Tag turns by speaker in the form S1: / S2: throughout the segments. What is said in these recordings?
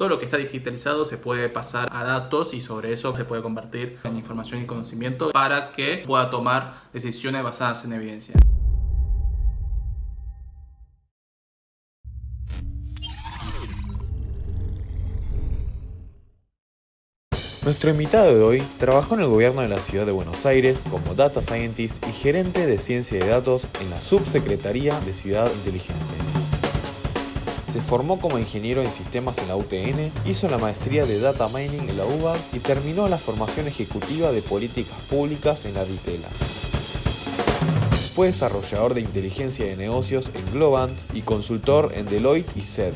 S1: todo lo que está digitalizado se puede pasar a datos y sobre eso se puede convertir en información y conocimiento para que pueda tomar decisiones basadas en evidencia.
S2: Nuestro invitado de hoy trabajó en el gobierno de la ciudad de Buenos Aires como Data Scientist y gerente de ciencia de datos en la Subsecretaría de Ciudad Inteligente. Se formó como ingeniero en sistemas en la UTN, hizo la maestría de Data Mining en la UBA y terminó la formación ejecutiva de políticas públicas en la DITELA. Fue desarrollador de inteligencia de negocios en Globant y consultor en Deloitte y SED.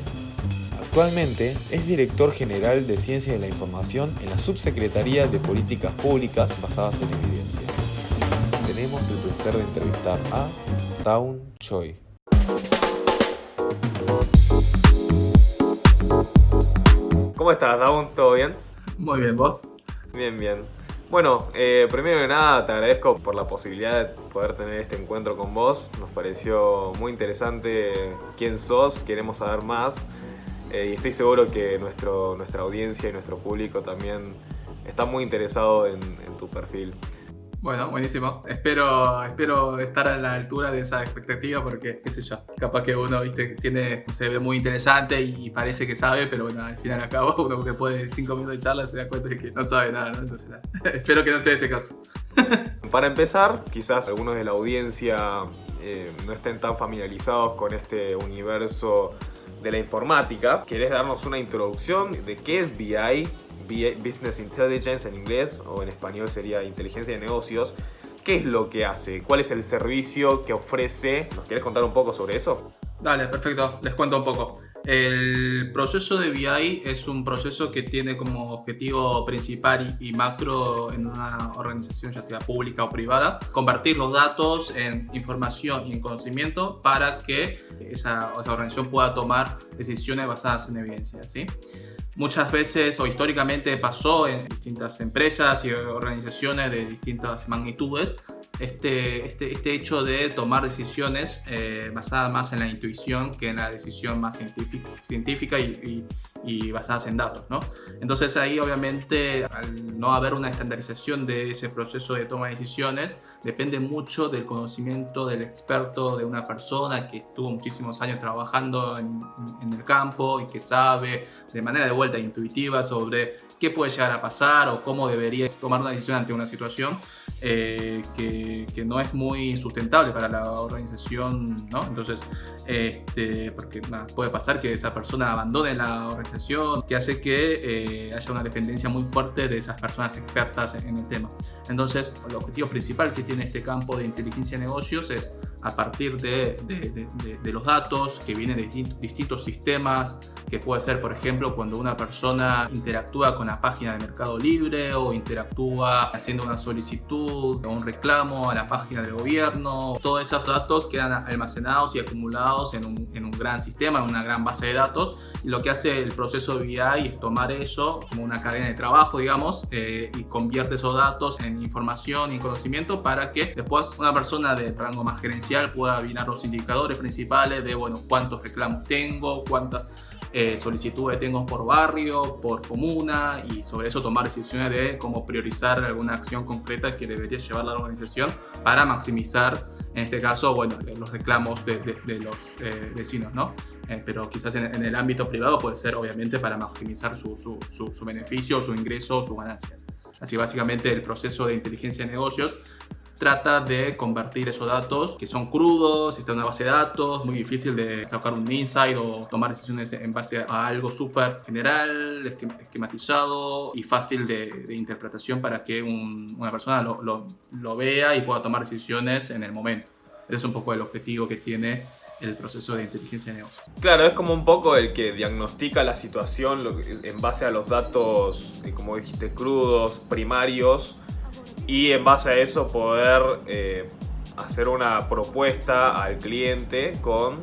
S2: Actualmente es director general de Ciencia de la Información en la Subsecretaría de Políticas Públicas basadas en evidencia. Tenemos el placer de entrevistar a Dawn Choi.
S3: ¿Cómo estás, Dawn? ¿Todo bien?
S1: Muy bien, ¿vos?
S3: Bien. Bueno, primero que nada te agradezco por la posibilidad de poder tener este encuentro con vos. Nos pareció muy interesante quién sos, queremos saber más. Y estoy seguro que nuestra audiencia y nuestro público también está muy interesado en tu perfil.
S1: Bueno, buenísimo. Espero estar a la altura de esa expectativa porque, qué sé yo, capaz que uno, viste, se ve muy interesante y parece que sabe, pero bueno, al final y al cabo, uno después de 5 minutos de charla se da cuenta de que no sabe nada, ¿no? Entonces, nada. Espero que no sea ese caso.
S3: Para empezar, quizás algunos de la audiencia no estén tan familiarizados con este universo de la informática. ¿Querés darnos una introducción de qué es BI? Business Intelligence en inglés, o en español sería inteligencia de negocios. ¿Qué es lo que hace? ¿Cuál es el servicio que ofrece? ¿Nos querés contar un poco sobre eso?
S1: Dale, perfecto. Les cuento un poco. El proceso de BI es un proceso que tiene como objetivo principal y macro en una organización, ya sea pública o privada, convertir los datos en información y en conocimiento para que esa organización pueda tomar decisiones basadas en evidencia, ¿sí? Muchas veces o históricamente pasó en distintas empresas y organizaciones de distintas magnitudes este hecho de tomar decisiones basadas más en la intuición que en la decisión más científica y basadas en datos, ¿no? Entonces ahí obviamente al no haber una estandarización de ese proceso de toma de decisiones depende mucho del conocimiento del experto, de una persona que estuvo muchísimos años trabajando en el campo y que sabe de manera de vuelta intuitiva sobre qué puede llegar a pasar o cómo debería tomar una decisión ante una situación que no es muy sustentable para la organización, ¿no? Entonces, porque puede pasar que esa persona abandone la organización, que hace que haya una dependencia muy fuerte de esas personas expertas en el tema. Entonces, el objetivo principal que tiene este campo de inteligencia de negocios es, a partir de los datos que vienen de distintos sistemas, que puede ser, por ejemplo, cuando una persona interactúa con la página de Mercado Libre o interactúa haciendo una solicitud o un reclamo a la página del gobierno. Todos esos datos quedan almacenados y acumulados en un gran sistema, en una gran base de datos. Y lo que hace el proceso de BI es tomar eso como una cadena de trabajo, digamos, y convierte esos datos en información y conocimiento para que después una persona de rango más gerencial pueda mirar los indicadores principales de, bueno, cuántos reclamos tengo, cuántas solicitudes tengo por barrio, por comuna, y sobre eso tomar decisiones de cómo priorizar alguna acción concreta que debería llevar la organización para maximizar, en este caso, bueno, los reclamos de los vecinos, ¿no? Pero quizás en el ámbito privado puede ser, obviamente, para maximizar su beneficio, su ingreso, su ganancia. Así, básicamente, el proceso de inteligencia de negocios trata de convertir esos datos que son crudos, está en una base de datos, muy difícil de sacar un insight o tomar decisiones en base a algo súper general, esquematizado y fácil de interpretación para que una persona lo vea y pueda tomar decisiones en el momento. Ese es un poco el objetivo que tiene el proceso de inteligencia de negocios.
S3: Claro, es como un poco el que diagnostica la situación en base a los datos, como dijiste, crudos, primarios, y en base a eso poder hacer una propuesta al cliente con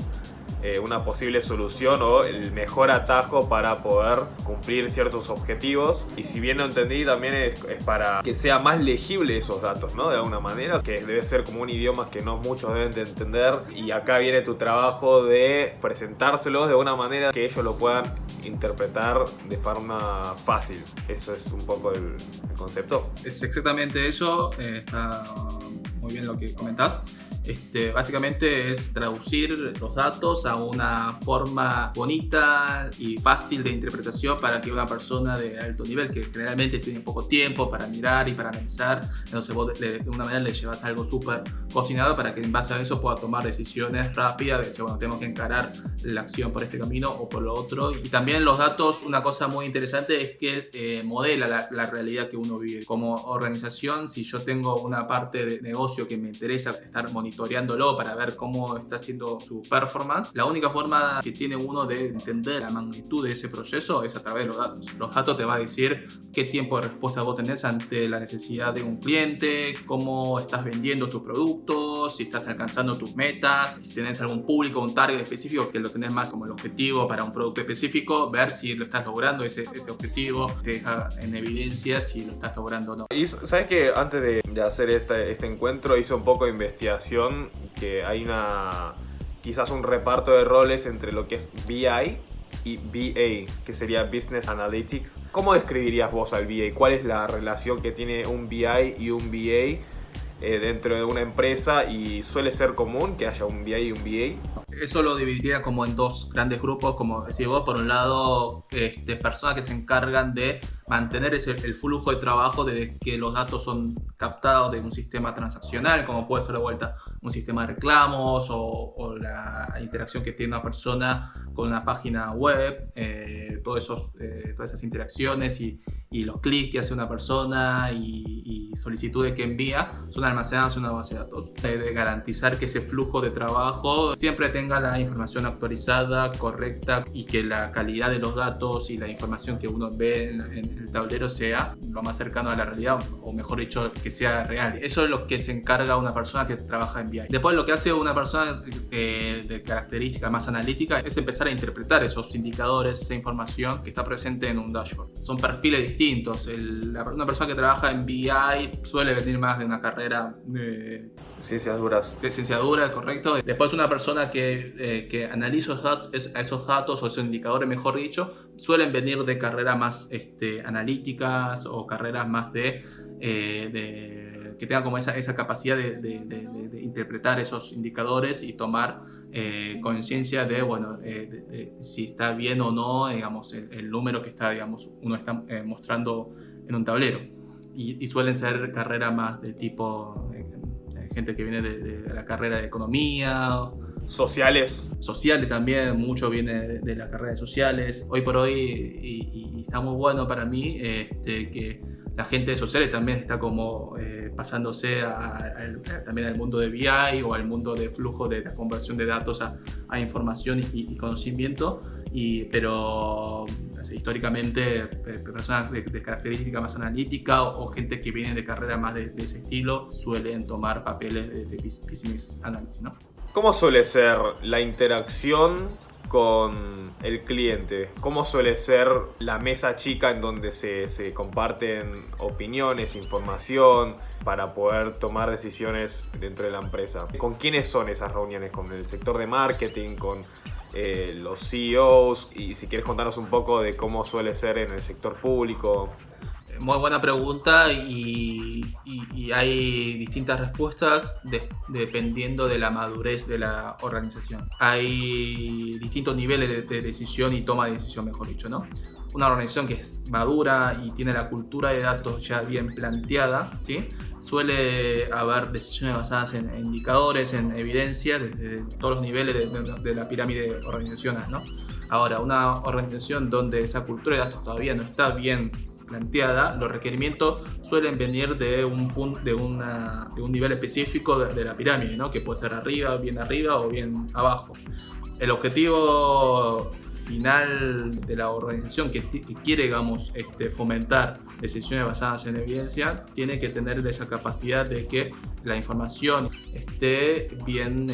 S3: una posible solución o el mejor atajo para poder cumplir ciertos objetivos. Y si bien lo entendí, también es para que sea más legible esos datos, ¿no? De alguna manera, que debe ser como un idioma que no muchos deben de entender. Y acá viene tu trabajo de presentárselos de una manera que ellos lo puedan interpretar de forma fácil. Eso es un poco el concepto.
S1: Es exactamente eso, está muy bien lo que comentás. Básicamente es traducir los datos a una forma bonita y fácil de interpretación para que una persona de alto nivel, que generalmente tiene poco tiempo para mirar y para analizar, entonces vos de una manera le llevas algo súper cocinado para que en base a eso pueda tomar decisiones rápidas de hecho, bueno, tenemos que encarar la acción por este camino o por lo otro. Y también los datos, una cosa muy interesante es que modela la realidad que uno vive. Como organización, si yo tengo una parte de negocio que me interesa estar monitoreándolo para ver cómo está haciendo su performance, la única forma que tiene uno de entender la magnitud de ese proceso es a través de los datos. Los datos te van a decir qué tiempo de respuesta vos tenés ante la necesidad de un cliente, cómo estás vendiendo tus productos, si estás alcanzando tus metas, si tenés algún público, un target específico que lo tenés más como el objetivo para un producto específico, ver si lo estás logrando ese objetivo, te deja en evidencia si lo estás logrando o no.
S3: Y sabes que antes de hacer este encuentro hice un poco de investigación, que hay quizás un reparto de roles entre lo que es BI y BA, que sería Business Analytics. ¿Cómo describirías vos al BA? ¿Cuál es la relación que tiene un BI y un BA dentro de una empresa? ¿Y suele ser común que haya un BI y un BA?
S1: Eso lo dividiría como en dos grandes grupos, como decís vos. Por un lado, personas que se encargan de mantener el flujo de trabajo desde que los datos son captados de un sistema transaccional, como puede ser de vuelta un sistema de reclamos o la interacción que tiene una persona con una página web, todas esas interacciones y los clics que hace una persona y solicitudes que envía son almacenadas en una base de datos. De garantizar que ese flujo de trabajo siempre tenga la información actualizada, correcta, y que la calidad de los datos y la información que uno ve en el tablero sea lo más cercano a la realidad, o mejor dicho, que sea real. Eso es lo que se encarga una persona que trabaja en BI. Después, lo que hace una persona de característica más analítica es empezar a interpretar esos indicadores, esa información que está presente en un dashboard. Son perfiles distintos. Una persona que trabaja en BI suele venir más de una carrera
S3: ciencias duras.
S1: De ciencia dura, correcto. Después, una persona que analiza esos datos o esos indicadores, mejor dicho, suelen venir de carreras más analíticas o carreras más que tengan como esa capacidad de interpretar esos indicadores y tomar conciencia de si está bien o no, digamos, el número que uno está mostrando en un tablero. Y suelen ser carreras más de tipo gente que viene de la carrera de economía.
S3: Sociales
S1: También, mucho viene de la carrera de sociales. Hoy por hoy, y está muy bueno para mí, que la gente de sociales también está como pasándose también al mundo de BI o al mundo de flujo de la conversión de datos a información y conocimiento. Pero históricamente personas de característica más analítica o gente que viene de carrera más de ese estilo suelen tomar papeles de business analysis, ¿no?
S3: ¿Cómo suele ser la interacción con el cliente? ¿Cómo suele ser la mesa chica en donde se comparten opiniones, información para poder tomar decisiones dentro de la empresa? ¿Con quiénes son esas reuniones? ¿Con el sector de marketing? ¿Con los CEOs? Y si quieres contarnos un poco de cómo suele ser en el sector público.
S1: Muy buena pregunta y hay distintas respuestas dependiendo de la madurez de la organización. Hay distintos niveles de decisión y toma de decisión, mejor dicho, ¿no? Una organización que es madura y tiene la cultura de datos ya bien planteada, ¿sí? Suele haber decisiones basadas en indicadores, en evidencia, desde todos los niveles de la pirámide organizacional, ¿no? Ahora, una organización donde esa cultura de datos todavía no está bien planteada, los requerimientos suelen venir de un nivel específico de la pirámide, ¿no? Que puede ser arriba o bien abajo. El objetivo final de la organización que quiere, digamos, fomentar decisiones basadas en evidencia, tiene que tener esa capacidad de que la información esté bien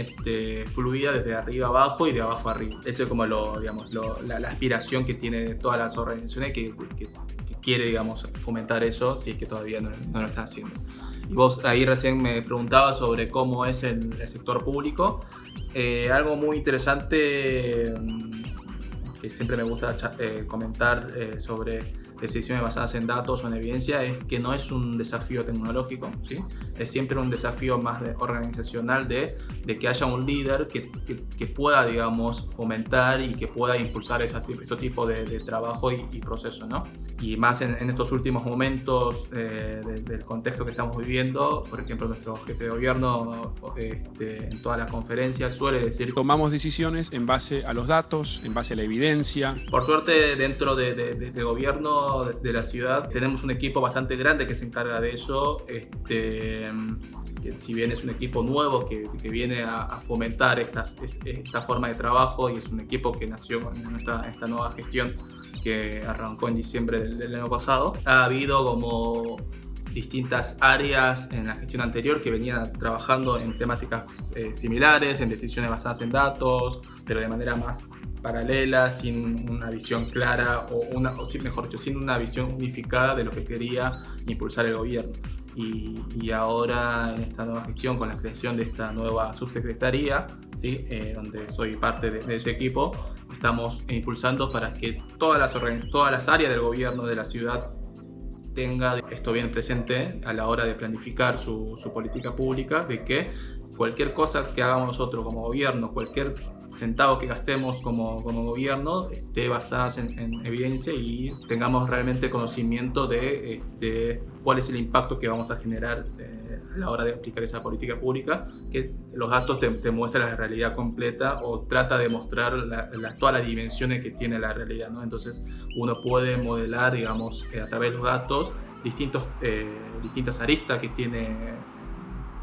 S1: fluida desde arriba a abajo y de abajo a arriba. Esa es como la aspiración que tiene todas las organizaciones que quiere, digamos, fomentar eso, si es que todavía no lo está haciendo. Y vos ahí recién me preguntabas sobre cómo es el sector público. Algo muy interesante que siempre me gusta comentar sobre decisiones basadas en datos o en evidencia, es que no es un desafío tecnológico, ¿sí? Es siempre un desafío más organizacional de que haya un líder que pueda, digamos, fomentar y que pueda impulsar este tipo de trabajo y proceso, ¿no? Y más en estos últimos momentos del contexto que estamos viviendo. Por ejemplo, nuestro jefe de gobierno en todas las conferencias suele decir:
S4: tomamos decisiones en base a los datos, en base a la evidencia.
S1: Por suerte, dentro del gobierno de la ciudad tenemos un equipo bastante grande que se encarga de eso, que si bien es un equipo nuevo que viene a fomentar esta forma de trabajo, y es un equipo que nació en esta nueva gestión que arrancó en diciembre del año pasado, ha habido como distintas áreas en la gestión anterior que venían trabajando en temáticas similares, en decisiones basadas en datos, pero de manera más paralela, sin una visión clara mejor dicho, sin una visión unificada de lo que quería impulsar el gobierno. Y ahora, en esta nueva gestión, con la creación de esta nueva subsecretaría, ¿sí? Donde soy parte de ese equipo, estamos impulsando para que todas las áreas del gobierno de la ciudad tenga esto bien presente a la hora de planificar su política pública, de que cualquier cosa que hagamos nosotros como gobierno, cualquier centavo que gastemos como gobierno, esté basada en evidencia y tengamos realmente conocimiento de cuál es el impacto que vamos a generar a la hora de aplicar esa política pública, que los datos te muestran la realidad completa o trata de mostrar todas las dimensiones que tiene la realidad, ¿no? Entonces uno puede modelar, digamos, a través de los datos distintas aristas que tiene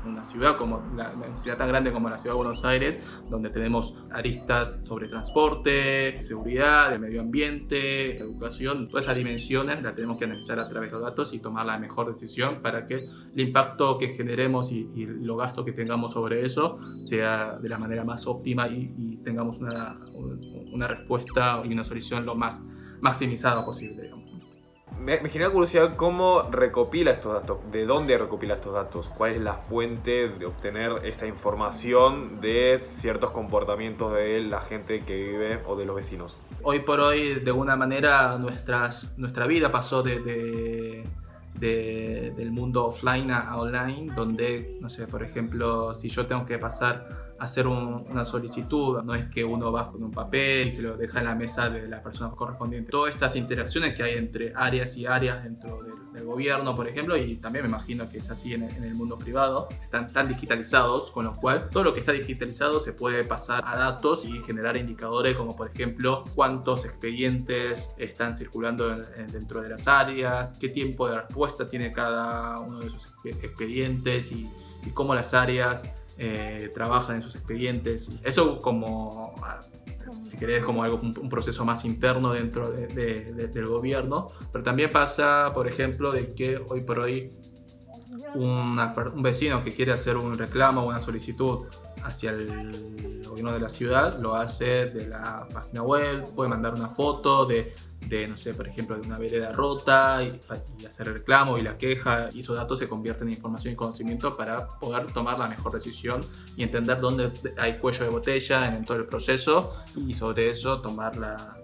S1: una ciudad como la ciudad tan grande como la ciudad de Buenos Aires, donde tenemos aristas sobre transporte, seguridad, el medio ambiente, educación. Todas esas dimensiones las tenemos que analizar a través de los datos y tomar la mejor decisión para que el impacto que generemos y los gastos que tengamos sobre eso sea de la manera más óptima y tengamos una respuesta y una solución lo más maximizada posible, digamos.
S3: Me genera curiosidad cómo recopila estos datos, de dónde recopila estos datos, cuál es la fuente de obtener esta información de ciertos comportamientos de la gente que vive o de los vecinos.
S1: Hoy por hoy, de alguna manera, nuestra vida pasó del mundo offline a online, donde, no sé, por ejemplo, si yo tengo que pasar a hacer una solicitud, no es que uno va con un papel y se lo deja en la mesa de la persona correspondiente. Todas estas interacciones que hay entre áreas y áreas dentro del gobierno, por ejemplo, y también me imagino que es así en el mundo privado, están tan digitalizados, con lo cual todo lo que está digitalizado se puede pasar a datos y generar indicadores como, por ejemplo, cuántos expedientes están circulando dentro de las áreas, qué tiempo de respuesta tiene cada uno de esos expedientes y cómo las áreas trabajan en sus expedientes. Eso como, si querés, como un proceso más interno dentro del gobierno, pero también pasa, por ejemplo, de que hoy por hoy un vecino que quiere hacer un reclamo o una solicitud hacia el gobierno de la ciudad lo hace de la página web, puede mandar una foto de no sé, por ejemplo, de una vereda rota y hacer el reclamo y la queja, y esos datos se convierten en información y conocimiento para poder tomar la mejor decisión y entender dónde hay cuello de botella en todo el proceso, y sobre eso tomar la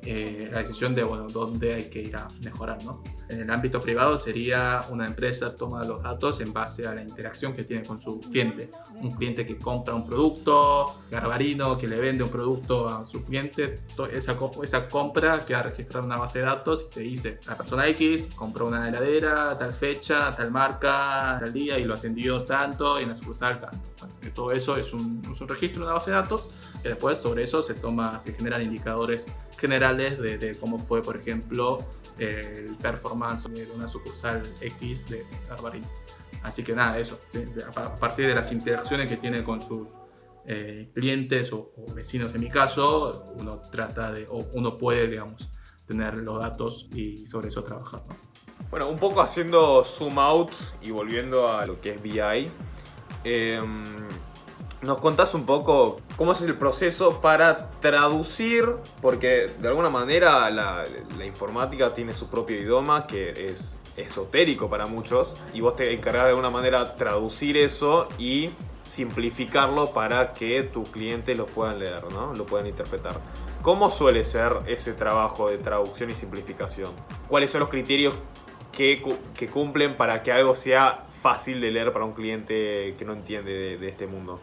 S1: decisión de, bueno, dónde hay que ir a mejorar, ¿no? En el ámbito privado sería una empresa toma los datos en base a la interacción que tiene con su cliente. Un cliente que compra un producto, Garbarino, que le vende un producto a su cliente, esa compra queda registrada en una base de datos y te dice: la persona X compró una heladera a tal fecha, a tal marca, tal día, y lo atendió tanto, y en la sucursal tanto. Bueno, todo eso es un registro de una base de datos, que después sobre eso se generan indicadores generales de cómo fue, por ejemplo, el performance de una sucursal X de Garbarino. Así que nada, eso, ¿sí? A partir de las interacciones que tiene con sus clientes o vecinos, en mi caso, uno puede, digamos, tener los datos y sobre eso trabajar, ¿no?
S3: Bueno, un poco haciendo zoom out y volviendo a lo que es BI, ¿nos contás un poco cómo es el proceso para traducir? Porque de alguna manera la informática tiene su propio idioma que es esotérico para muchos, y vos te encargás de alguna manera traducir eso y simplificarlo para que tus clientes lo puedan leer, ¿no? Lo puedan interpretar. ¿Cómo suele ser ese trabajo de traducción y simplificación? ¿Cuáles son los criterios que cumplen para que algo sea fácil de leer para un cliente que no entiende de este mundo?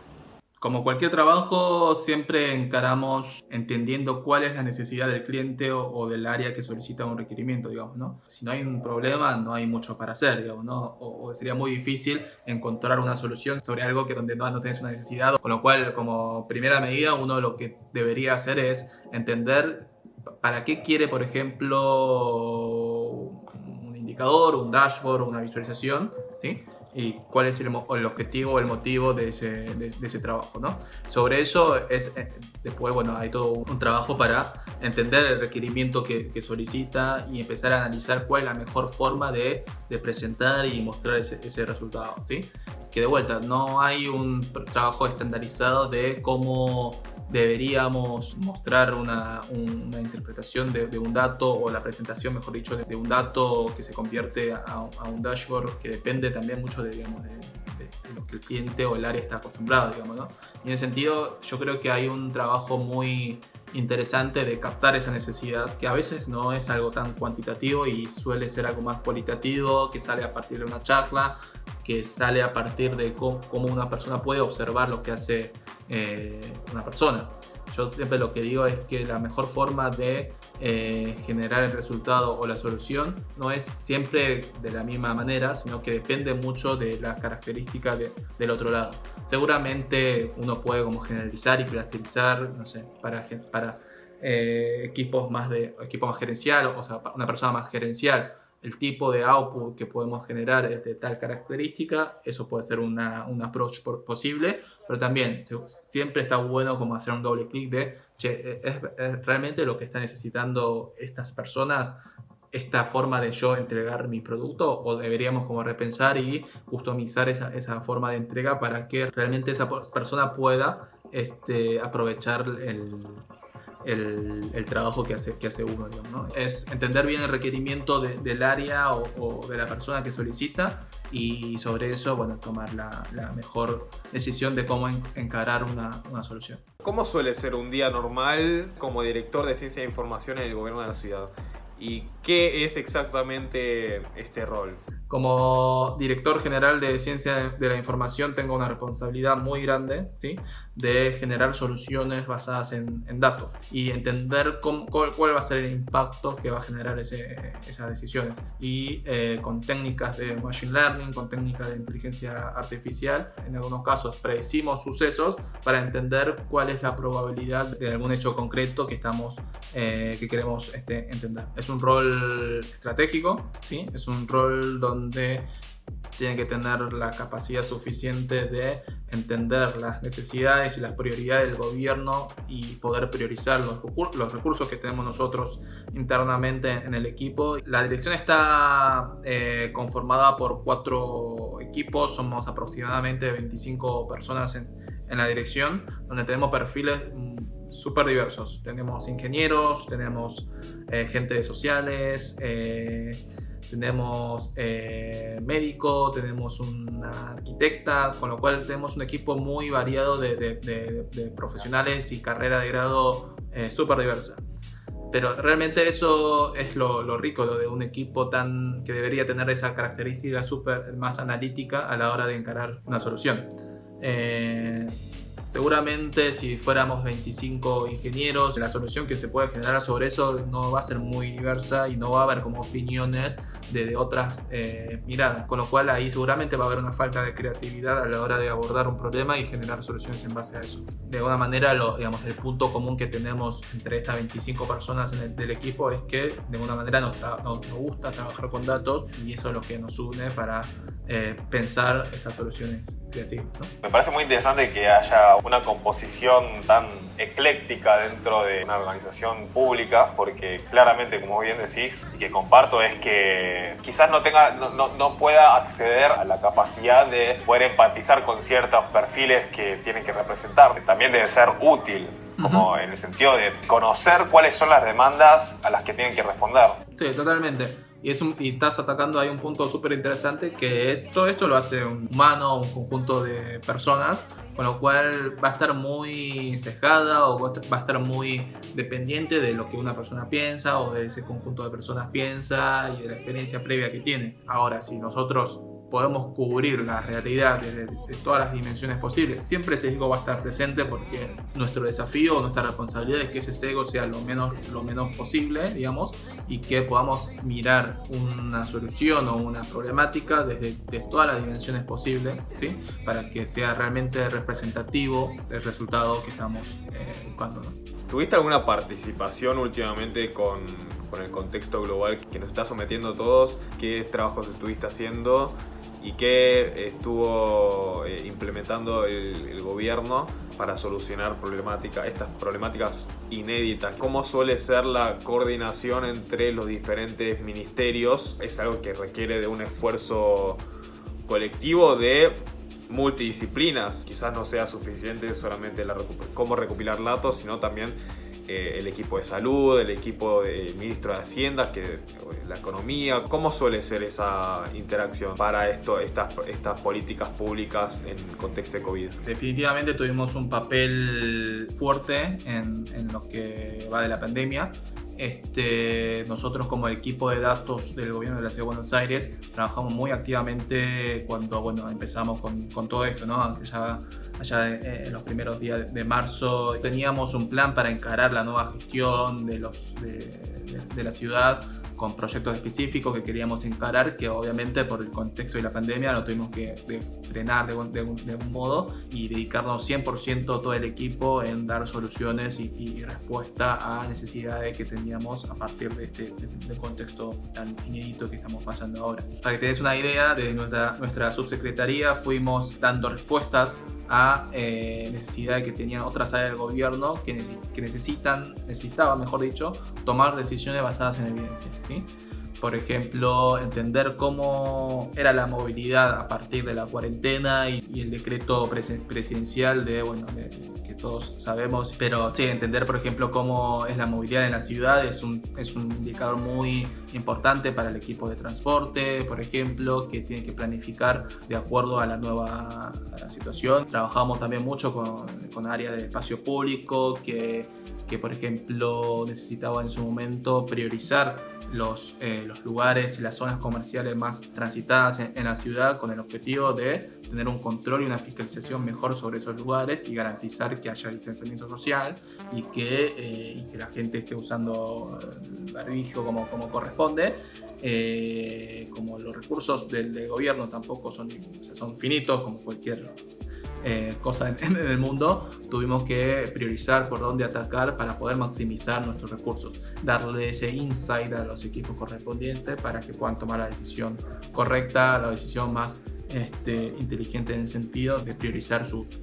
S1: Como cualquier trabajo, siempre encaramos entendiendo cuál es la necesidad del cliente o del área que solicita un requerimiento, digamos, ¿no? Si no hay un problema, no hay mucho para hacer, digamos, ¿no? O sería muy difícil encontrar una solución sobre algo que donde no tenés una necesidad. Con lo cual, como primera medida, uno lo que debería hacer es entender para qué quiere, por ejemplo, un indicador, un dashboard, una visualización, ¿sí? Y cuál es el objetivo o el motivo de ese trabajo, ¿no? Sobre eso después, bueno, hay todo un trabajo para entender el requerimiento que solicita y empezar a analizar cuál es la mejor forma de presentar y mostrar ese resultado, ¿sí? Que de vuelta, no hay un trabajo estandarizado de cómo deberíamos mostrar una interpretación de un dato, o la presentación, mejor dicho, de un dato que se convierte a un dashboard, que depende también mucho de lo que el cliente o el área está acostumbrado, digamos, ¿no? Y en ese sentido, yo creo que hay un trabajo muy interesante de captar esa necesidad, que a veces no es algo tan cuantitativo y suele ser algo más cualitativo, que sale a partir de una charla, que sale a partir de cómo una persona puede observar lo que hace una persona. Yo siempre lo que digo es que la mejor forma de generar el resultado o la solución no es siempre de la misma manera, sino que depende mucho de las características del otro lado. Seguramente uno puede como generalizar y caracterizar, no sé, para equipo más gerencial, o sea, una persona más gerencial, el tipo de output que podemos generar es de tal característica. Eso puede ser un approach posible, pero también siempre está bueno como hacer un doble clic de, che, ¿es realmente lo que están necesitando estas personas, esta forma de yo entregar mi producto? ¿O deberíamos como repensar y customizar esa forma de entrega para que realmente esa persona pueda aprovechar el trabajo que hace uno, digamos, ¿no? Es entender bien el requerimiento del área o de la persona que solicita, y sobre eso, bueno, tomar la mejor decisión de cómo encarar una solución.
S3: ¿Cómo suele ser un día normal como director de ciencia de información en el gobierno de la ciudad? ¿Y qué es exactamente este rol?
S1: Como director general de Ciencia de la Información tengo una responsabilidad muy grande, ¿sí?, de generar soluciones basadas en datos y entender cuál va a ser el impacto que va a generar esas decisiones. Y con técnicas de Machine Learning, con técnicas de inteligencia artificial, en algunos casos predecimos sucesos para entender cuál es la probabilidad de algún hecho concreto que queremos entender. Es un rol estratégico, ¿sí? Es un rol donde tiene que tener la capacidad suficiente de entender las necesidades y las prioridades del gobierno y poder priorizar los recursos que tenemos nosotros internamente en el equipo. La dirección está conformada por 4 equipos, somos aproximadamente 25 personas en la dirección, donde tenemos perfiles súper diversos. Tenemos ingenieros, tenemos gente de sociales, tenemos médico, tenemos una arquitecta, con lo cual tenemos un equipo muy variado de profesionales y carrera de grado súper diversa. Pero realmente eso es lo rico de un equipo que debería tener esa característica súper más analítica a la hora de encarar una solución. Seguramente si fuéramos 25 ingenieros, la solución que se puede generar sobre eso no va a ser muy diversa y no va a haber como opiniones de otras miradas, con lo cual ahí seguramente va a haber una falta de creatividad a la hora de abordar un problema y generar soluciones en base a eso. De alguna manera, el punto común que tenemos entre estas 25 personas del equipo es que de alguna manera nos gusta trabajar con datos, y eso es lo que nos une para pensar estas soluciones creativas, ¿no?
S3: Me parece muy interesante que haya una composición tan ecléctica dentro de una organización pública, porque claramente, como bien decís, y que comparto, es que quizás no pueda acceder a la capacidad de poder empatizar con ciertos perfiles que tienen que representar. También debe ser útil como en el sentido de conocer cuáles son las demandas a las que tienen que responder.
S1: Sí, totalmente. Y estás atacando ahí un punto súper interesante, que es todo esto lo hace un humano, un conjunto de personas, con lo cual va a estar muy sesgada o va a estar muy dependiente de lo que una persona piensa o de ese conjunto de personas piensa y de la experiencia previa que tiene. Ahora, si nosotros podemos cubrir la realidad de todas las dimensiones posibles, siempre ese sesgo va a estar presente, porque nuestro desafío, nuestra responsabilidad es que ese sesgo sea lo menos posible, digamos, y que podamos mirar una solución o una problemática desde todas las dimensiones posibles, ¿sí? Para que sea realmente representativo el resultado que estamos buscando, ¿no?
S3: ¿Tuviste alguna participación últimamente con el contexto global que nos está sometiendo a todos? ¿Qué trabajos estuviste haciendo y qué estuvo implementando el gobierno para solucionar estas problemáticas inéditas? ¿Cómo suele ser la coordinación entre los diferentes ministerios? Es algo que requiere de un esfuerzo colectivo de multidisciplinas. Quizás no sea suficiente solamente cómo recopilar datos, sino también el equipo de salud, el equipo del ministro de Hacienda, la economía. ¿Cómo suele ser esa interacción para estas políticas públicas en contexto de COVID?
S1: Definitivamente tuvimos un papel fuerte en lo que va de la pandemia. Nosotros, como equipo de datos del gobierno de la Ciudad de Buenos Aires, trabajamos muy activamente cuando empezamos con todo esto, ¿no? Allá en los primeros días de marzo teníamos un plan para encarar la nueva gestión de la ciudad, con proyectos específicos que queríamos encarar, que obviamente por el contexto de la pandemia lo tuvimos que frenar de algún modo y dedicarnos 100% todo el equipo en dar soluciones y respuesta a necesidades que teníamos a partir de este contexto tan inédito que estamos pasando ahora. Para que te des una idea, desde nuestra subsecretaría fuimos dando respuestas a necesidades que tenían otras áreas del gobierno que necesitaban, mejor dicho, tomar decisiones basadas en evidencia, ¿sí? Por ejemplo, entender cómo era la movilidad a partir de la cuarentena y el decreto presidencial que todos sabemos, pero sí, entender, por ejemplo, cómo es la movilidad en la ciudad es un indicador muy importante para el equipo de transporte, por ejemplo, que tiene que planificar de acuerdo a la situación. Trabajamos también mucho con áreas de espacio público que, por ejemplo, necesitaba en su momento priorizar los lugares y las zonas comerciales más transitadas en la ciudad, con el objetivo de tener un control y una fiscalización mejor sobre esos lugares y garantizar que haya distanciamiento social y que la gente esté usando el barbijo como corresponde. Como los recursos del gobierno tampoco son finitos, como cualquier cosa en el mundo, tuvimos que priorizar por dónde atacar para poder maximizar nuestros recursos, darle ese insight a los equipos correspondientes para que puedan tomar la decisión correcta, la decisión más inteligente, en el sentido de priorizar sus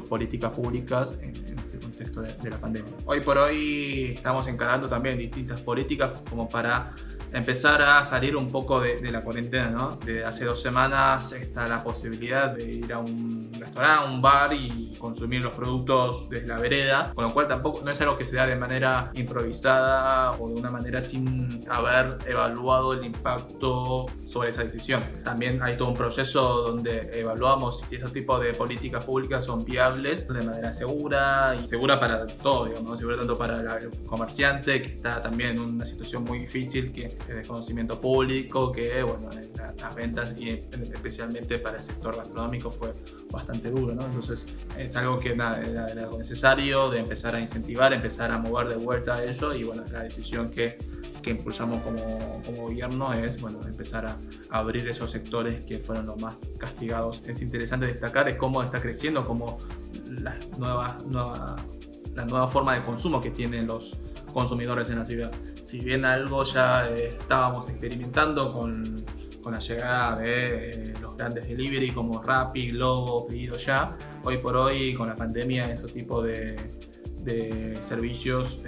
S1: políticas públicas en este contexto de la pandemia. Hoy por hoy estamos encarando también distintas políticas como para empezar a salir un poco de la cuarentena, ¿no? Desde hace 2 semanas está la posibilidad de ir a un restaurante, un bar y consumir los productos desde la vereda, con lo cual tampoco no es algo que se da de manera improvisada o de una manera sin haber evaluado el impacto sobre esa decisión. También hay todo un proceso donde evaluamos si ese tipo de políticas públicas son viables de manera segura y segura para todo, digamos, ¿no? Segura tanto para el comerciante, que está también en una situación muy difícil, que es de conocimiento público, que las ventas, y especialmente para el sector gastronómico, fue bastante duro, ¿no? Entonces es algo que era algo necesario de empezar a incentivar, empezar a mover de vuelta a eso, y la decisión que impulsamos como gobierno es empezar a abrir esos sectores que fueron los más castigados. Es interesante destacar cómo está creciendo, cómo la nueva forma de consumo que tienen los consumidores en la ciudad. Si bien algo ya estábamos experimentando con la llegada de los grandes delivery como Rappi, Globo, Pedido Ya, hoy por hoy con la pandemia esos tipos de de servicios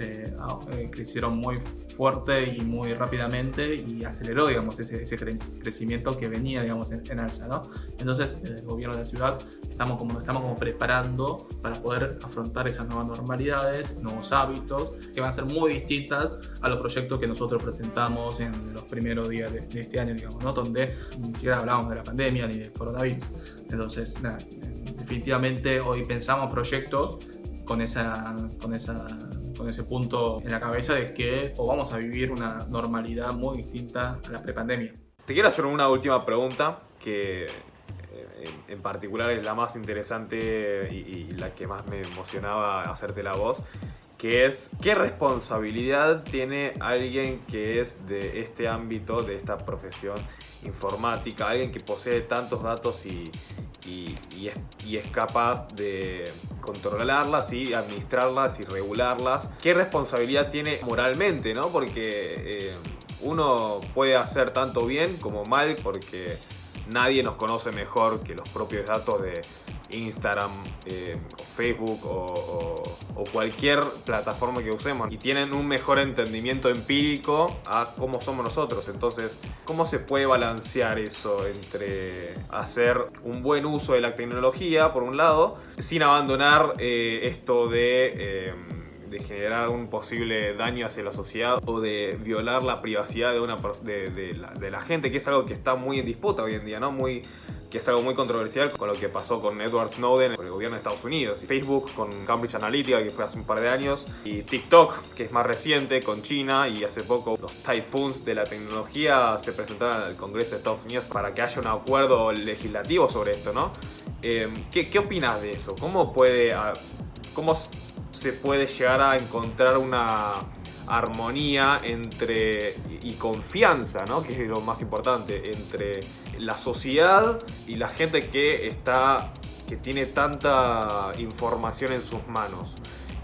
S1: crecieron muy fuerte y muy rápidamente y aceleró, digamos, ese crecimiento que venía, digamos, en alza, ¿no? Entonces, el gobierno de la ciudad estamos como preparando para poder afrontar esas nuevas normalidades, nuevos hábitos, que van a ser muy distintas a los proyectos que nosotros presentamos en los primeros días de este año, digamos, ¿no? Donde ni siquiera hablábamos de la pandemia ni del coronavirus. Entonces, nada, definitivamente hoy pensamos proyectos con ese punto en la cabeza de que vamos a vivir una normalidad muy distinta a la prepandemia.
S3: Te quiero hacer una última pregunta que en particular es la más interesante y la que más me emocionaba hacértela a vos, que es ¿qué responsabilidad tiene alguien que es de este ámbito, de esta profesión informática, alguien que posee tantos datos y es capaz de controlarlas y administrarlas y regularlas? ¿Qué responsabilidad tiene moralmente, ¿no? Porque uno puede hacer tanto bien como mal, porque nadie nos conoce mejor que los propios datos de Instagram, o Facebook o cualquier plataforma que usemos, y tienen un mejor entendimiento empírico a cómo somos nosotros. Entonces, ¿cómo se puede balancear eso entre hacer un buen uso de la tecnología, por un lado, sin abandonar esto de generar un posible daño hacia la sociedad o de violar la privacidad de la gente, que es algo que está muy en disputa hoy en día, ¿no? Que es algo muy controversial con lo que pasó con Edward Snowden con el gobierno de Estados Unidos, y Facebook con Cambridge Analytica, que fue hace un par de años, y TikTok, que es más reciente, con China, y hace poco los typhoons de la tecnología se presentaron al Congreso de Estados Unidos para que haya un acuerdo legislativo sobre esto, ¿no? ¿Qué opinas de eso? ¿Cómo se puede llegar a encontrar una armonía y confianza, ¿no? Que es lo más importante, entre la sociedad y la gente que tiene tanta información en sus manos?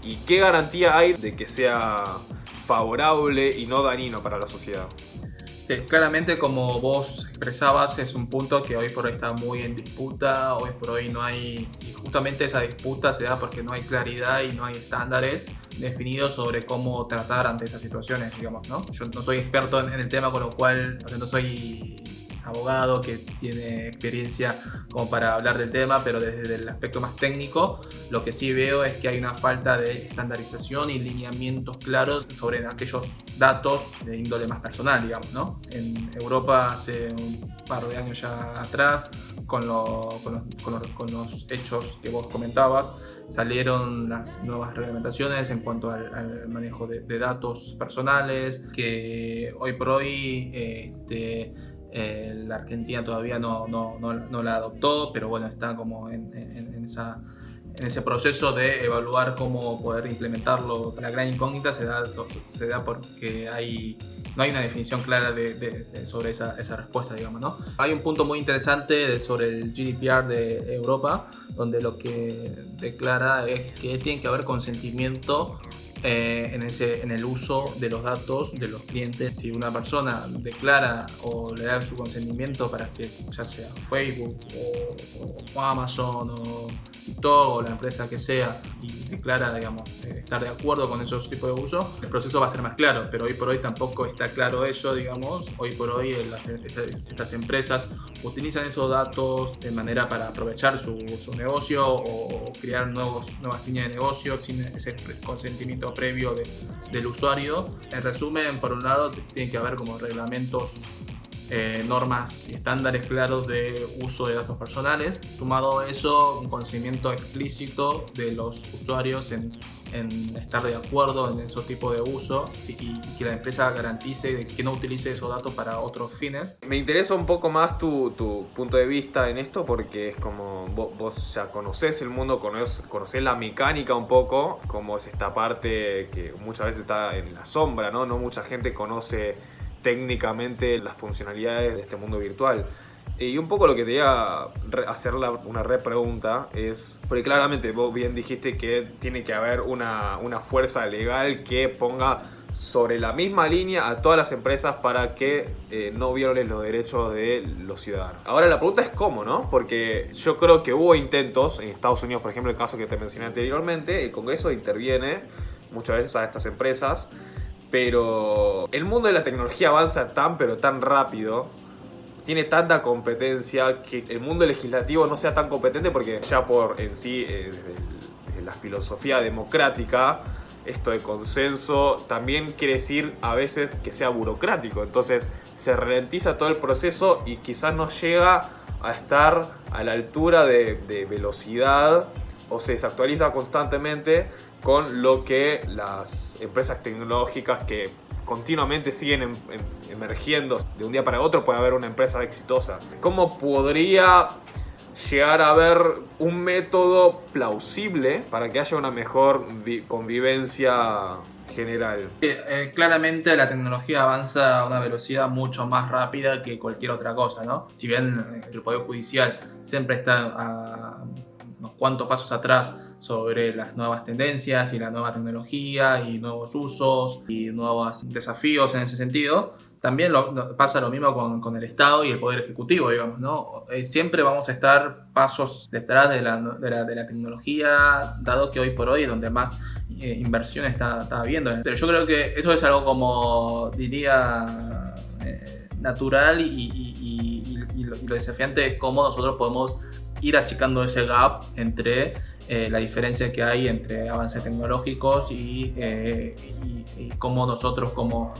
S3: ¿Y qué garantía hay de que sea favorable y no dañino para la sociedad?
S1: Sí, claramente, como vos expresabas, es un punto que hoy por hoy está muy en disputa. Hoy por hoy no hay, y justamente esa disputa se da porque no hay claridad y no hay estándares definidos sobre cómo tratar ante esas situaciones, digamos, ¿no? Yo no soy experto en el tema, con lo cual, o sea, no soy abogado que tiene experiencia como para hablar del tema, pero desde el aspecto más técnico, lo que sí veo es que hay una falta de estandarización y lineamientos claros sobre aquellos datos de índole más personal, digamos, ¿no? En Europa hace un par de años ya atrás, con los hechos que vos comentabas, salieron las nuevas reglamentaciones en cuanto al manejo de datos personales, que hoy por hoy la Argentina todavía no la adoptó, pero bueno, está como en ese proceso de evaluar cómo poder implementarlo. La gran incógnita se da porque no hay una definición clara sobre esa respuesta, digamos, ¿no? Hay un punto muy interesante sobre el GDPR de Europa, donde lo que declara es que tiene que haber consentimiento en el uso de los datos de los clientes. Si una persona declara o le da su consentimiento para que ya sea Facebook o Amazon o TikTok o la empresa que sea, y declara, digamos, estar de acuerdo con esos tipos de uso, el proceso va a ser más claro. Pero hoy por hoy tampoco está claro eso, digamos. Hoy por hoy estas empresas utilizan esos datos de manera para aprovechar su negocio o crear nuevas líneas de negocio sin ese consentimiento previo del usuario. En resumen, por un lado, tiene que haber como reglamentos, normas y estándares claros de uso de datos personales. Sumado a eso, un consentimiento explícito de los usuarios en estar de acuerdo en ese tipo de uso, y que la empresa garantice que no utilice esos datos para otros fines.
S3: Me interesa un poco más tu punto de vista en esto, porque es como vos ya conocés el mundo, conocés la mecánica un poco, como es esta parte que muchas veces está en la sombra, ¿no? No mucha gente conoce técnicamente las funcionalidades de este mundo virtual. Y un poco lo que te iba a hacer una repregunta es, porque claramente vos bien dijiste que tiene que haber una fuerza legal que ponga sobre la misma línea a todas las empresas para que no violen los derechos de los ciudadanos. Ahora la pregunta es cómo, ¿no? Porque yo creo que hubo intentos en Estados Unidos, por ejemplo, el caso que te mencioné anteriormente, el Congreso interviene muchas veces a estas empresas, pero el mundo de la tecnología avanza tan pero tan rápido, tiene tanta competencia, que el mundo legislativo no sea tan competente, porque ya por en sí desde la filosofía democrática, esto de consenso también quiere decir a veces que sea burocrático. Entonces se ralentiza todo el proceso y quizás no llega a estar a la altura de velocidad, o se desactualiza constantemente con lo que las empresas tecnológicas que continuamente siguen emergiendo. De un día para otro puede haber una empresa exitosa. ¿Cómo podría llegar a haber un método plausible para que haya una mejor convivencia general?
S1: Claramente la tecnología avanza a una velocidad mucho más rápida que cualquier otra cosa, ¿no? Si bien el Poder Judicial siempre está a unos cuantos pasos atrás sobre las nuevas tendencias y la nueva tecnología y nuevos usos y nuevos desafíos en ese sentido, también pasa lo mismo con el Estado y el Poder Ejecutivo, digamos, ¿no? Siempre vamos a estar pasos detrás de la tecnología, dado que hoy por hoy es donde más inversión está habiendo. Pero yo creo que eso es algo, como diría, natural, y lo desafiante es cómo nosotros podemos ir achicando ese gap entre la diferencia que hay entre avances tecnológicos y cómo nosotros, como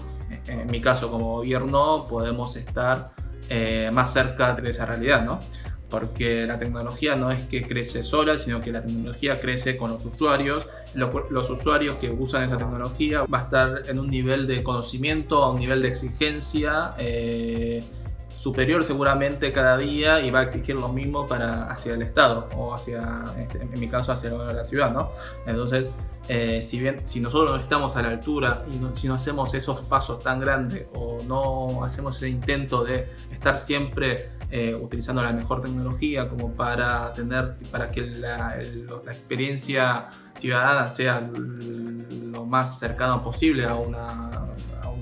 S1: en mi caso como gobierno, podemos estar más cerca de esa realidad, ¿no? Porque la tecnología no es que crece sola, sino que la tecnología crece con los usuarios. Los usuarios que usan esa tecnología va a estar en un nivel de conocimiento, a un nivel de exigencia superior seguramente cada día, y va a exigir lo mismo hacia el Estado o hacia, en mi caso, hacia la ciudad, ¿no? Entonces, si nosotros no estamos a la altura y si no hacemos esos pasos tan grandes, o no hacemos ese intento de estar siempre utilizando la mejor tecnología como para que la experiencia ciudadana sea lo más cercano posible a un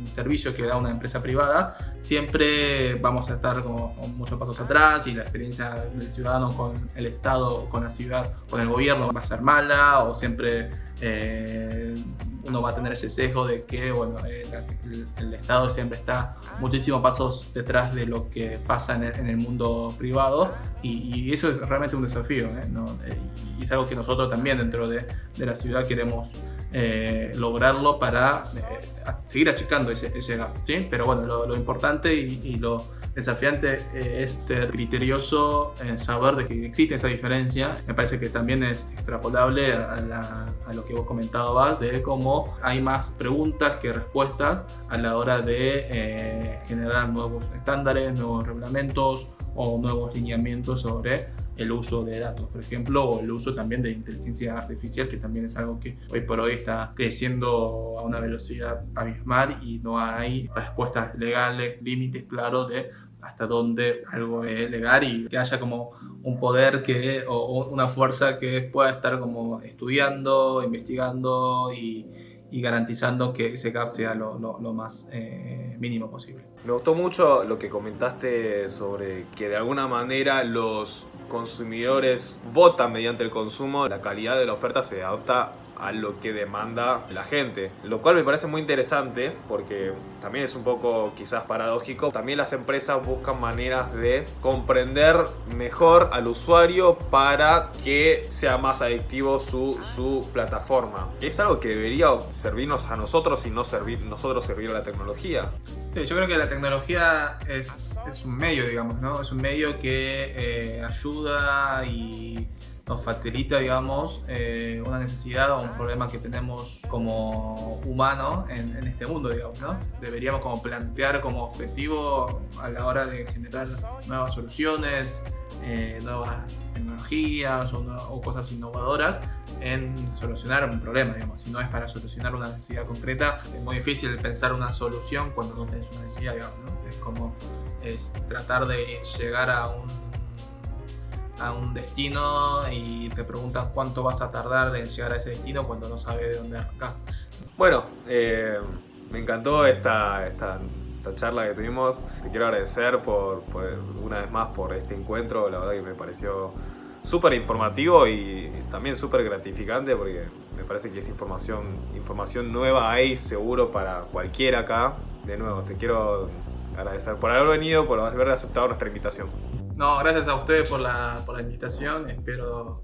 S1: servicio que da una empresa privada, siempre vamos a estar con muchos pasos atrás, y la experiencia del ciudadano con el Estado, con la ciudad, con el gobierno va a ser mala, o siempre uno va a tener ese sesgo de que el Estado siempre está muchísimos pasos detrás de lo que pasa en el mundo privado, y eso es realmente un desafío, ¿no? Y es algo que nosotros también dentro de la ciudad queremos lograrlo para seguir achicando ese gap, ¿sí? Pero bueno, lo importante y lo desafiante es ser criterioso en saber de que existe esa diferencia. Me parece que también es extrapolable a lo que vos comentabas, de cómo hay más preguntas que respuestas a la hora de generar nuevos estándares, nuevos reglamentos o nuevos lineamientos sobre el uso de datos, por ejemplo, o el uso también de inteligencia artificial, que también es algo que hoy por hoy está creciendo a una velocidad abismal, y no hay respuestas legales, límites claros de hasta dónde algo es legal, y que haya como un poder o una fuerza que pueda estar como estudiando, investigando y garantizando que ese gap sea lo más mínimo posible.
S3: Me gustó mucho lo que comentaste sobre que de alguna manera los consumidores votan mediante el consumo, la calidad de la oferta se adapta a lo que demanda la gente, lo cual me parece muy interesante, porque también es un poco quizás paradójico. También las empresas buscan maneras de comprender mejor al usuario para que sea más adictivo su plataforma. Es algo que debería servirnos a nosotros y no nosotros servir a la tecnología.
S1: Sí, yo creo que la tecnología es un medio, digamos, ¿no? Es un medio que ayuda y nos facilita, digamos, una necesidad o un problema que tenemos como humano en este mundo, digamos, ¿no? Deberíamos como plantear como objetivo a la hora de generar nuevas soluciones, nuevas tecnologías o cosas innovadoras en solucionar un problema, digamos. Si no es para solucionar una necesidad concreta, es muy difícil pensar una solución cuando no tenés una necesidad, digamos, ¿no? Es como tratar de llegar a un destino y te preguntan cuánto vas a tardar en llegar a ese destino cuando no sabes de dónde arrancás.
S3: Bueno, Me encantó esta charla que tuvimos. Te quiero agradecer por una vez más por este encuentro. La verdad que me pareció súper informativo y también súper gratificante porque me parece que es información nueva ahí seguro para cualquiera acá. De nuevo, te quiero agradecer por haber venido, por haber aceptado nuestra invitación.
S1: No, gracias a ustedes por la invitación. Espero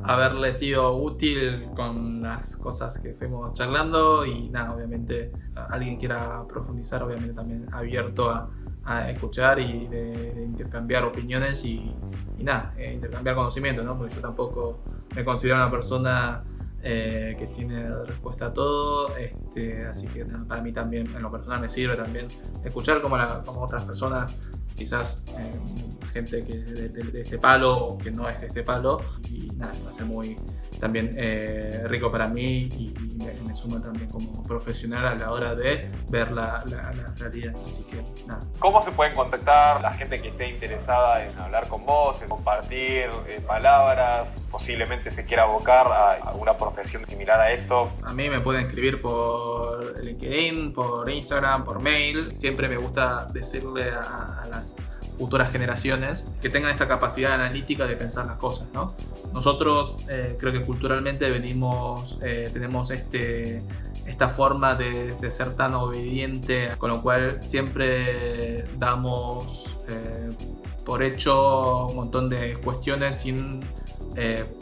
S1: haberle sido útil con las cosas que fuimos charlando y nada, obviamente alguien quiera profundizar, obviamente también abierto a escuchar y de intercambiar opiniones y nada, intercambiar conocimiento, ¿no? Porque yo tampoco me considero una persona que tiene respuesta a todo, así que nada, para mí también en lo personal me sirve también escuchar como otras personas, quizás gente que de este palo o que no es de este palo, y nada, va a ser muy también rico para mí y me suma también como profesional a la hora de ver la realidad, así que nada.
S3: ¿Cómo se pueden contactar la gente que esté interesada en hablar con vos, en compartir palabras, posiblemente se quiera abocar a alguna profesión similar a esto?
S1: A mí me pueden escribir por LinkedIn, por Instagram, por mail. Siempre me gusta decirle a las futuras generaciones que tengan esta capacidad analítica de pensar las cosas, ¿no? Nosotros creo que culturalmente tenemos esta forma de ser tan obediente, con lo cual siempre damos por hecho un montón de cuestiones sin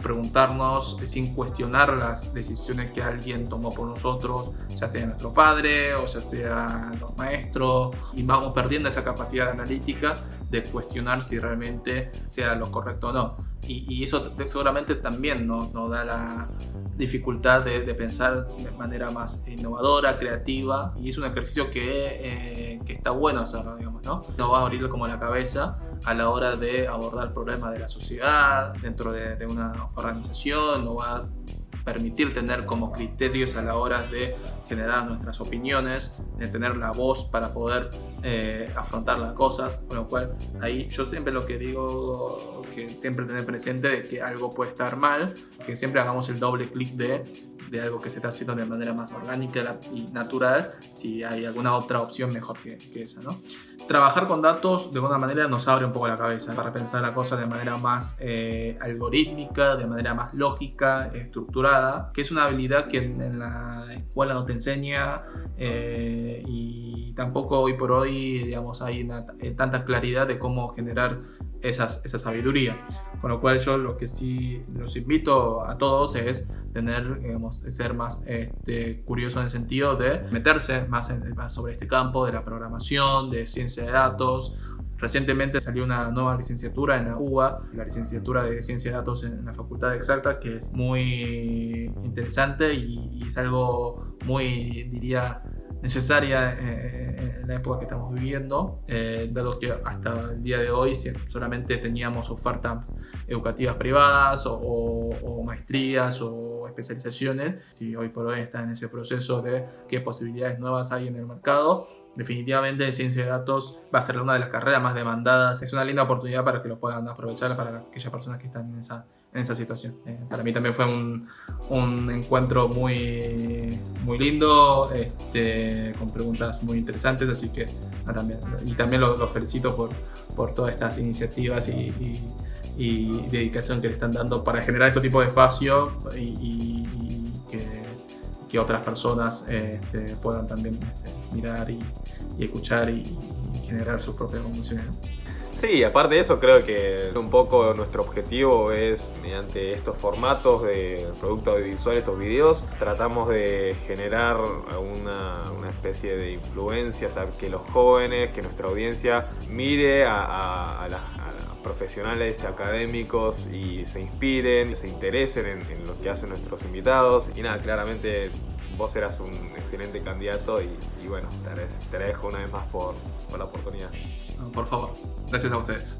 S1: preguntarnos, sin cuestionar las decisiones que alguien tomó por nosotros, ya sea nuestro padre o ya sea los maestros, y vamos perdiendo esa capacidad analítica de cuestionar si realmente sea lo correcto o no. Y eso seguramente también nos da la dificultad de pensar de manera más innovadora, creativa, y es un ejercicio que está bueno hacerlo, digamos, ¿no? Nos va a abrir como la cabeza a la hora de abordar problemas de la sociedad, dentro de una organización, nos va a permitir tener como criterios a la hora de generar nuestras opiniones, de tener la voz para poder afrontar las cosas, con lo cual ahí yo siempre lo que digo, que siempre tener presente de que algo puede estar mal, que siempre hagamos el doble clic de algo que se está haciendo de manera más orgánica y natural, si hay alguna otra opción mejor que esa, ¿no? Trabajar con datos de alguna manera nos abre un poco la cabeza para pensar la cosa de manera más algorítmica, de manera más lógica, estructurada, que es una habilidad que en la escuela no te enseña y tampoco hoy por hoy, digamos, hay tanta claridad de cómo generar esa sabiduría. Con lo cual yo lo que sí los invito a todos es ser más curioso en el sentido de meterse más sobre este campo de la programación, de ciencia de datos. Recientemente salió una nueva licenciatura en la UBA, la licenciatura de Ciencia de Datos en la Facultad de Exacta, que es muy interesante y es algo muy, diría, necesaria en la época que estamos viviendo, dado que hasta el día de hoy solamente teníamos ofertas educativas privadas o maestrías o especializaciones. Si hoy por hoy está en ese proceso de qué posibilidades nuevas hay en el mercado, definitivamente ciencia de datos va a ser una de las carreras más demandadas. Es una linda oportunidad para que lo puedan aprovechar para aquellas personas que están en esa situación. Para mí también fue un encuentro muy, muy lindo, con preguntas muy interesantes, así que también los felicito por todas estas iniciativas y dedicación que le están dando para generar este tipo de espacio y que otras personas puedan también mirar y escuchar y generar sus propias conclusiones, ¿no?
S3: Sí, aparte de eso, creo que un poco nuestro objetivo es, mediante estos formatos de producto audiovisual, estos videos, tratamos de generar una especie de influencia, o sea, que los jóvenes, que nuestra audiencia mire a los profesionales académicos y se inspiren, se interesen en lo que hacen nuestros invitados. Y nada, claramente vos eras un excelente candidato y bueno, te agradezco una vez más por la oportunidad.
S1: Por favor, gracias a ustedes.